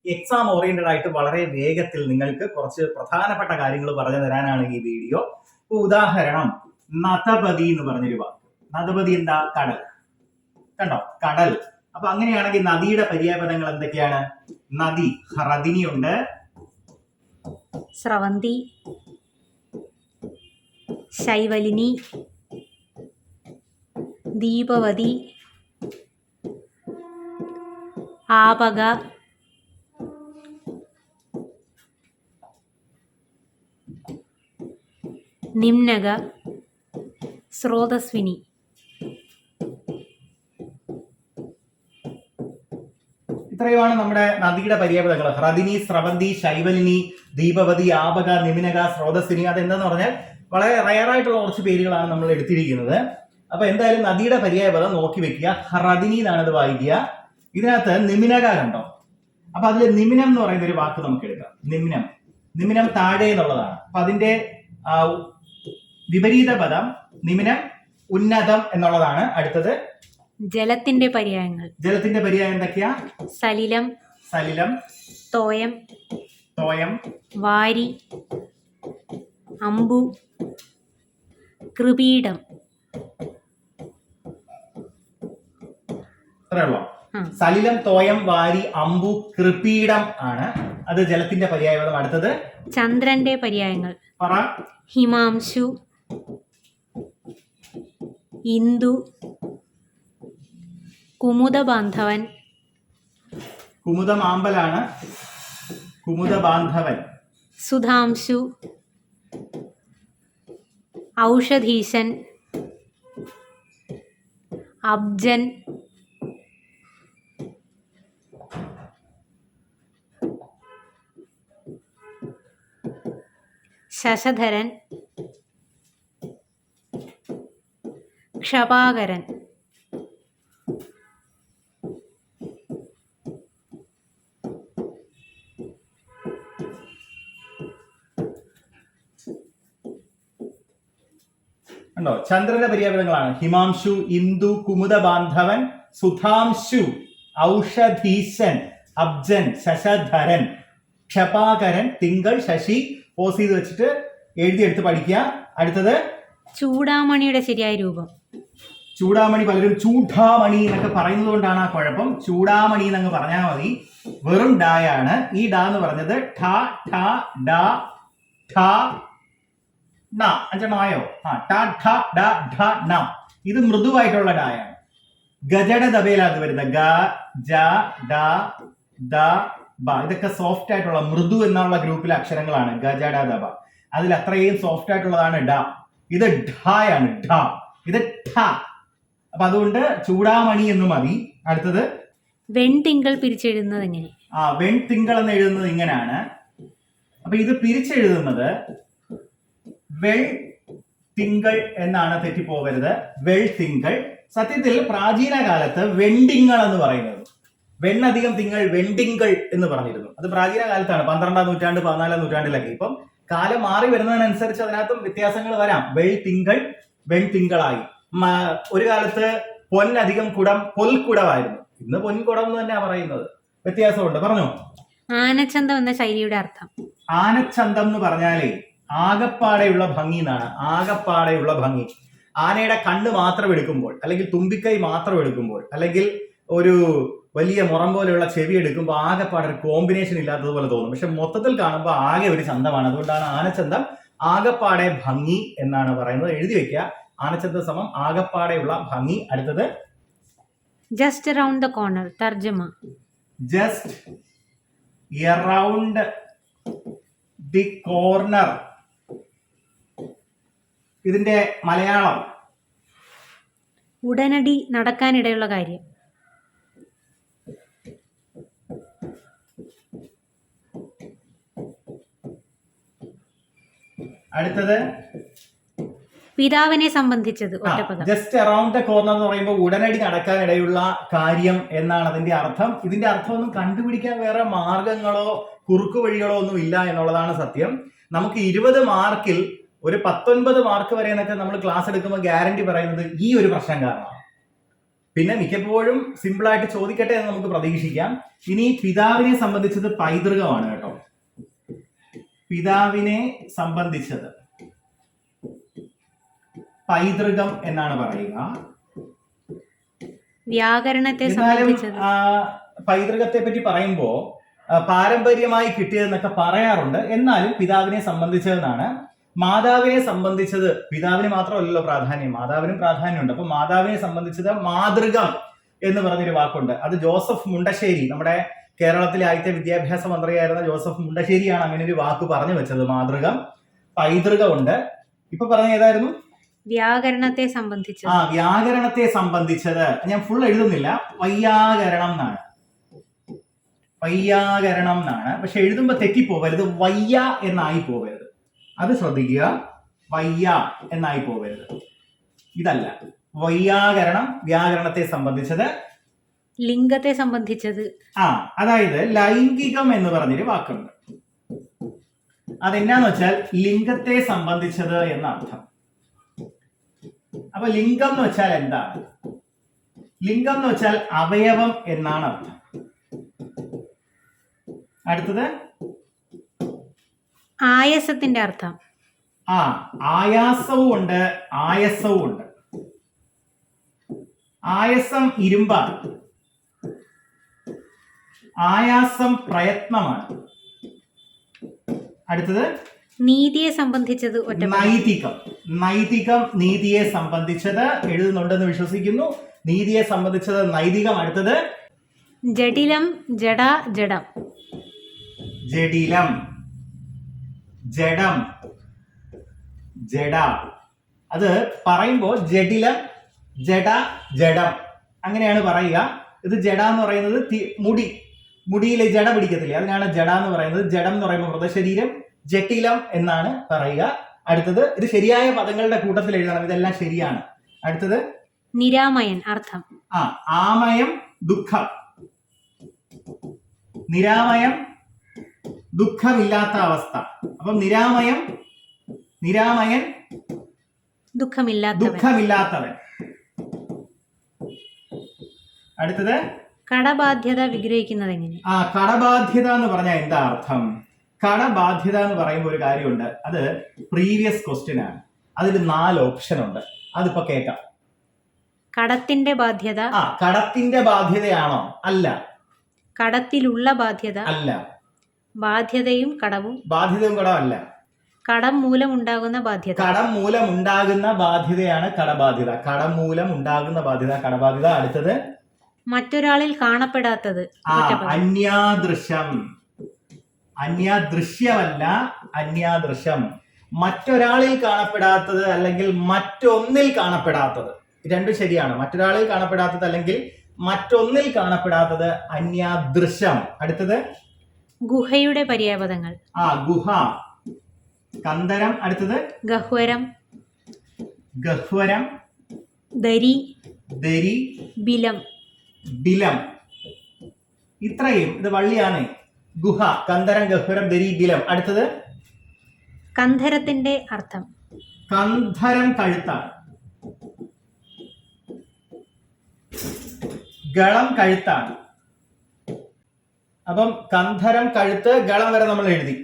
Exam oriented ആയിട്ട് വളരെ വേഗത്തിൽ നിങ്ങൾക്ക് കുറച്ച് പ്രധാനപ്പെട്ട കാര്യങ്ങൾ പറഞ്ഞു തരാനാണ് ഈ വീഡിയോ. ഉദാഹരണം നദപതി എന്ന് പറഞ്ഞൊരു വാക്ക്. നദപതി എന്താ? കടൽ. കണ്ടോ? കടൽ. അപ്പൊ അങ്ങനെയാണെങ്കിൽ നദിയുടെ പര്യായപദങ്ങൾ എന്തൊക്കെയാണ്? നദി, ഹ്രദിനി ഉണ്ട്, സ്രവന്തി, ശൈവലിനി, ദീപവതി, ആപക, നിമ്നക, സ്രോതസ്വിനി. ഇത്രയുമാണ് നമ്മുടെ നദിയുടെ പര്യായപദങ്ങൾ. ഹ്രദിനി, സ്രവന്തി, ശൈവലിനി, ദീപവതി, ആപക, നിമിനക, സ്രോതസ്വിനി. അതെന്താന്ന് പറഞ്ഞാൽ വളരെ റയർ ആയിട്ടുള്ള കുറച്ച് പേരുകളാണ് നമ്മൾ എടുത്തിരിക്കുന്നത്. അപ്പൊ എന്തായാലും നദിയുടെ പര്യായപദം നോക്കി വെക്കുക. ഹ്രദിനി എന്നാണ് ഇത് വായിക്കുക. ഇതിനകത്ത് നിമിനക കണ്ടോ? അപ്പൊ അതിൽ നിമിനം എന്ന് പറയുന്ന ഒരു വാക്ക് നമുക്ക് എടുക്കാം. നിമിനം. നിമിനം താഴെ എന്നുള്ളതാണ്. അപ്പൊ അതിന്റെ വിപരീത പദം നിമിനം ഉന്നതം എന്നുള്ളതാണ്. അടുത്തത് ജലത്തിന്റെ പര്യായങ്ങൾ. ജലത്തിന്റെ പര്യായം എന്തൊക്കെയാ? സലിലം, സലിലം, തോയം, തോയം, വാരി, അമ്പു, കൃപീഠം. അത്രയുള്ളൂ. സലിലം, തോയം, വാരി, അമ്പു, കൃപീഠം ആണ്. അത് ജലത്തിന്റെ പര്യായപദം. അടുത്തത് ചന്ദ്രന്റെ പര്യായങ്ങൾ. പറ. ഹിമാംശു, ഇന്ദു, കുമുദബാന്ധവൻ. കുമുദമാമ്പലാണ്. കുമുദബാന്ധവൻ. സുധാംശു, ഔഷധീശൻ, അബ്ജൻ, ശശധരൻ, ക്ഷപാകരൻ. ഉണ്ടോ? ചന്ദ്രന്റെ പര്യായപദങ്ങളാണ് ഹിമാംശു, ഇന്ദു, കുമുദബാന്ധവൻ, സുധാംശു, ഔഷധീശൻ, അബ്ജൻ, ശശധരൻ, ക്ഷപാകരൻ, തിങ്കൾ, ശശി. പോസ് ചെയ്ത് വെച്ചിട്ട് എഴുതിയെടുത്ത് പഠിക്കുക. അടുത്തത് ചൂടാമണിയുടെ ശരിയായ രൂപം. ചൂടാമണി പലരും ചൂടാമണി എന്നൊക്കെ പറയുന്നത് കൊണ്ടാണ് ആ കുഴപ്പം. ചൂടാമണി എന്നങ്ങ് പറഞ്ഞാൽ മതി. വെറും ഡായാണ്. ഈ ഡാ എന്ന് പറഞ്ഞത് ഠ, ഠ, ഡ, ഠ, ന. അഞ്ചെണ്ണമായോ? ഠ, ഠ, ഡ, ഠ, ന. ഇത് മൃദുവായിട്ടുള്ള ഡായാണ്. ഗജട ദബയിലാണ് വരുന്നത്. ഗ, ജ, ഡ, ദ, ബ. ഇതൊക്കെ സോഫ്റ്റ് ആയിട്ടുള്ള മൃദു എന്നുള്ള ഗ്രൂപ്പിലെ അക്ഷരങ്ങളാണ്. ഗജട ദബ. അതിൽ അത്രയും സോഫ്റ്റ് ആയിട്ടുള്ളതാണ് ഡ. ഇത് ഢായാണ്. ഢ. ഇത് ഠ. അപ്പൊ അതുകൊണ്ട് ചൂടാമണി എന്ന് മതി. അടുത്തത് വെൺതിങ്കൾ പിരിച്ചെഴുതുന്നത് എങ്ങനെ? വെൺതിങ്കൾ എന്ന് എഴുതുന്നത് ഇങ്ങനെയാണ്. അപ്പൊ ഇത് പിരിച്ചെഴുതുന്നത് വെൾ തിങ്കൾ എന്നാണ്. തെറ്റിപ്പോകരുത്. വെൾ തിങ്കൾ. സത്യത്തിൽ പ്രാചീന കാലത്ത് വെണ്ടിങ്ങൾ എന്ന് പറയുന്നത് വെണ്ണധികം തിങ്കൾ വെണ്ടിങ്കൾ എന്ന് പറഞ്ഞിരുന്നു. അത് പ്രാചീന കാലത്താണ്. 12-ാം നൂറ്റാണ്ട് 14-ാം നൂറ്റാണ്ടിലൊക്കെ. ഇപ്പം കാലം മാറി വരുന്നതിനനുസരിച്ച് അതിനകത്തും വ്യത്യാസങ്ങൾ വരാം. വെൾ തിങ്കൾ വെൺതിങ്കളായി. ഒരു കാലത്ത് പൊന്നധികം കുടം പൊൽക്കുടമായിരുന്നു. ഇന്ന് പൊൻകുടം എന്ന് തന്നെയാ പറയുന്നത്. വ്യത്യാസമുണ്ട്. പറഞ്ഞോ. ആനച്ചന്തം എന്ന ശൈലിയുടെ അർത്ഥം. ആനച്ചന്തം എന്ന് പറഞ്ഞാലേ ആകപ്പാടെയുള്ള ഭംഗി എന്നാണ്. ആകപ്പാടെയുള്ള ഭംഗി. ആനയുടെ കണ്ണ് മാത്രം എടുക്കുമ്പോൾ, അല്ലെങ്കിൽ തുമ്പിക്കൈ മാത്രം എടുക്കുമ്പോൾ, അല്ലെങ്കിൽ ഒരു വലിയ മുറം പോലെയുള്ള ചെവി എടുക്കുമ്പോൾ ആകെപ്പാടെ ഒരു കോമ്പിനേഷൻ ഇല്ലാത്തതുപോലെ തോന്നും. പക്ഷെ മൊത്തത്തിൽ കാണുമ്പോൾ ആകെ ഒരു ചന്തമാണ്. അതുകൊണ്ടാണ് ആനച്ചന്തം ആകപ്പാടെ ഭംഗി എന്നാണ് പറയുന്നത്. എഴുതി വെക്കുക. ആനച്ചന്തം സമം ആകപ്പാടെയുള്ള ഭംഗി. അടുത്തത് ജസ്റ്റ് അറൗണ്ട് ദ കോർണർ. തർജ്ജമ. Just around the corner. ഇതിന്റെ മലയാളം ഉടനടി നടക്കാനിടയുള്ള കാര്യം. അടുത്തത് പിതാവിനെ സംബന്ധിച്ചത്. ജസ്റ്റ് അറൗണ്ട് ദ കോർണർ എന്ന് പറയുമ്പോൾ ഉടനടി നടക്കാനിടയുള്ള കാര്യം എന്നാണ് അതിന്റെ അർത്ഥം. ഇതിന്റെ അർത്ഥം ഒന്നും കണ്ടുപിടിക്കാൻ വേറെ മാർഗങ്ങളോ കുറുക്കു വഴികളോ ഒന്നും ഇല്ല എന്നുള്ളതാണ് സത്യം. നമുക്ക് 20 മാർക്കിൽ ഒരു 19 മാർക്ക് വരെ എന്നൊക്കെ നമ്മൾ ക്ലാസ് എടുക്കുമ്പോൾ ഗ്യാരണ്ടി പറയുന്നത് ഈ ഒരു പ്രശ്നം കാരണമാണ്. പിന്നെ മിക്കപ്പോഴും സിമ്പിൾ ആയിട്ട് ചോദിക്കട്ടെ എന്ന് നമുക്ക് പ്രതീക്ഷിക്കാം. ഇനി പിതാവിനെ സംബന്ധിച്ചത് പൈതൃകമാണ് കേട്ടോ. പിതാവിനെ സംബന്ധിച്ചത് പൈതൃകം എന്നാണ് പറയുക. വ്യാകരണത്തെ എന്നാലും സംബന്ധിച്ചത് പൈതൃകത്തെ പറ്റി പറയുമ്പോ പാരമ്പര്യമായി കിട്ടിയതെന്നൊക്കെ പറയാറുണ്ട്. എന്നാലും പിതാവിനെ സംബന്ധിച്ചതെന്നാണ്. മാതാവിനെ സംബന്ധിച്ചത്, പിതാവിന് മാത്രമല്ലല്ലോ പ്രാധാന്യം, മാതാവിനും പ്രാധാന്യമുണ്ട്. അപ്പൊ മാതാവിനെ സംബന്ധിച്ചത് മാതൃകം എന്ന് പറഞ്ഞൊരു വാക്കുണ്ട്. അത് ജോസഫ് മുണ്ടശ്ശേരി, നമ്മുടെ കേരളത്തിലെ ആദ്യത്തെ വിദ്യാഭ്യാസ മന്ത്രിയായിരുന്ന ജോസഫ് മുണ്ടശ്ശേരിയാണ് അങ്ങനെ ഒരു വാക്ക് പറഞ്ഞു വെച്ചത്. മാതൃകം, പൈതൃകമുണ്ട്. ഇപ്പൊ പറഞ്ഞ ഏതായിരുന്നു? വ്യാകരണത്തെ സംബന്ധിച്ചത്. വ്യാകരണത്തെ സംബന്ധിച്ചത് ഞാൻ ഫുൾ എഴുതുന്നില്ല, വൈയാകരണം എന്നാണ്. വൈയാകരണം എന്നാണ്. പക്ഷെ എഴുതുമ്പോ തെറ്റിപ്പോവരുത്, വയ്യ എന്നായി പോവരുത്. അത് ശ്രദ്ധിക്കുക, വയ്യ എന്നായി പോവരുത്. ഇതല്ല വൈയാകരണം. വ്യാകരണത്തെ സംബന്ധിച്ചത്. ലിംഗത്തെ സംബന്ധിച്ചത്. അതായത് ലൈംഗികം എന്ന് പറഞ്ഞൊരു വാക്കുണ്ട്. അതെന്നാന്ന് വെച്ചാൽ ലിംഗത്തെ സംബന്ധിച്ചത് എന്നർത്ഥം. അപ്പൊ ലിംഗം എന്ന് വെച്ചാൽ എന്താണ്? ലിംഗം എന്ന് വെച്ചാൽ അവയവം എന്നാണ് അർത്ഥം. അടുത്തത് ആയാസത്തിന്റെ അർത്ഥം. ആയാസവും ഉണ്ട്, ആയസവും ഉണ്ട്. ആയസം ഇരുമ്പാണ്, ആയാസം പ്രയത്നമാണ്. അടുത്തത് നീതിയെ സംബന്ധിച്ചത്. നൈതികം. നൈതികം നീതിയെ സംബന്ധിച്ചത്. എഴുതുന്നുണ്ടെന്ന് വിശ്വസിക്കുന്നു. നീതിയെ സംബന്ധിച്ചത് നൈതികം. അടുത്തത് ജഡിലം, ജഡ, ജഡം. ജഡിലം, ജഡം, ജഡ. അത് പറയുമ്പോ ജഡിലം, ജഡ, ജഡം അങ്ങനെയാണ് പറയുക. ഇത് ജഡ എന്ന് പറയുന്നത് മുടിയിലെ ജഡ പിടിക്കത്തില്ലേ, അതിനാണ് ജഡ എന്ന് പറയുന്നത്. ജഡം എന്ന് പറയുമ്പോൾ മൃതശരീരം, ജട്ടിലം എന്നാണ് പറയുക. അടുത്തത് ഇത് ശരിയായ പദങ്ങളുടെ കൂട്ടത്തിൽ എഴുതണം, ഇതെല്ലാം ശരിയാണ്. അടുത്തത് നിരാമയൻ, അർത്ഥം. ആമയം, ദുഃഖം. നിരാമയം, ദുഃഖമില്ലാത്ത അവസ്ഥ. അപ്പം നിരാമയം, നിരാമയൻ, ദുഃഖമില്ലാത്തവൻ. അടുത്തത് കടബാധ്യത വിഗ്രഹിക്കുന്നത് എങ്ങനെ? കടബാധ്യത എന്ന് പറഞ്ഞാൽ എന്താ അർത്ഥം? കടബാധ്യത എന്ന് പറയുമ്പോൾ ഒരു കാര്യമുണ്ട്, അത് പ്രീവിയസ് ക്വസ്റ്റ്യൻ ആണ്. അതിൽ 4 ഓപ്ഷൻ ഉണ്ട്. അതിപ്പോ കേൾക്കാം. കടത്തിന്റെ ബാധ്യത. കടത്തിന്റെ ബാധ്യതയാണോ? അല്ല. കടത്തിലുള്ള ബാധ്യത. അല്ല. ബാധ്യതയും കടവും. ബാധ്യതയും കടം അല്ല. കടം മൂലം ഉണ്ടാകുന്ന ബാധ്യത. കടം മൂലം ഉണ്ടാകുന്ന ബാധ്യതയാണ് കടബാധ്യത. കടം മൂലം ഉണ്ടാകുന്ന ബാധ്യത കടബാധ്യത. അടുത്തത് മറ്റൊരാളിൽ കാണപ്പെടാത്തത്. അന്യാദൃശ്യം. അന്യാദൃശ്യമല്ല, അന്യാദൃശ്യം. മറ്റൊരാളിൽ കാണപ്പെടാത്തത് അല്ലെങ്കിൽ മറ്റൊന്നിൽ കാണപ്പെടാത്തത്, രണ്ടും ശരിയാണ്. മറ്റൊരാളിൽ കാണപ്പെടാത്തത് അല്ലെങ്കിൽ മറ്റൊന്നിൽ കാണപ്പെടാത്തത് അന്യാദൃശ്യം. അടുത്തത് ഗുഹയുടെ പര്യായപദങ്ങൾ. ഗുഹ, കന്ദരം. അടുത്തത് ഗഹ്വരം, ഗഹ്വരം, ദരി, ദരി, ബിലം, ബിലം. ഇത്രയും ഇത് വള്ളിയാണ്. ഗുഹ, കന്ദരം, ഗഹ്വരം, ദരി, ബിലം. അടുത്തത് കന്ധരത്തിന്റെ അർത്ഥം. കന്ധരം കഴുത്താണ്. ഗളം കഴുത്താണ്. അപ്പം കന്ധരം, കഴുത്ത്, ഗളം വരെ നമ്മൾ എഴുതി.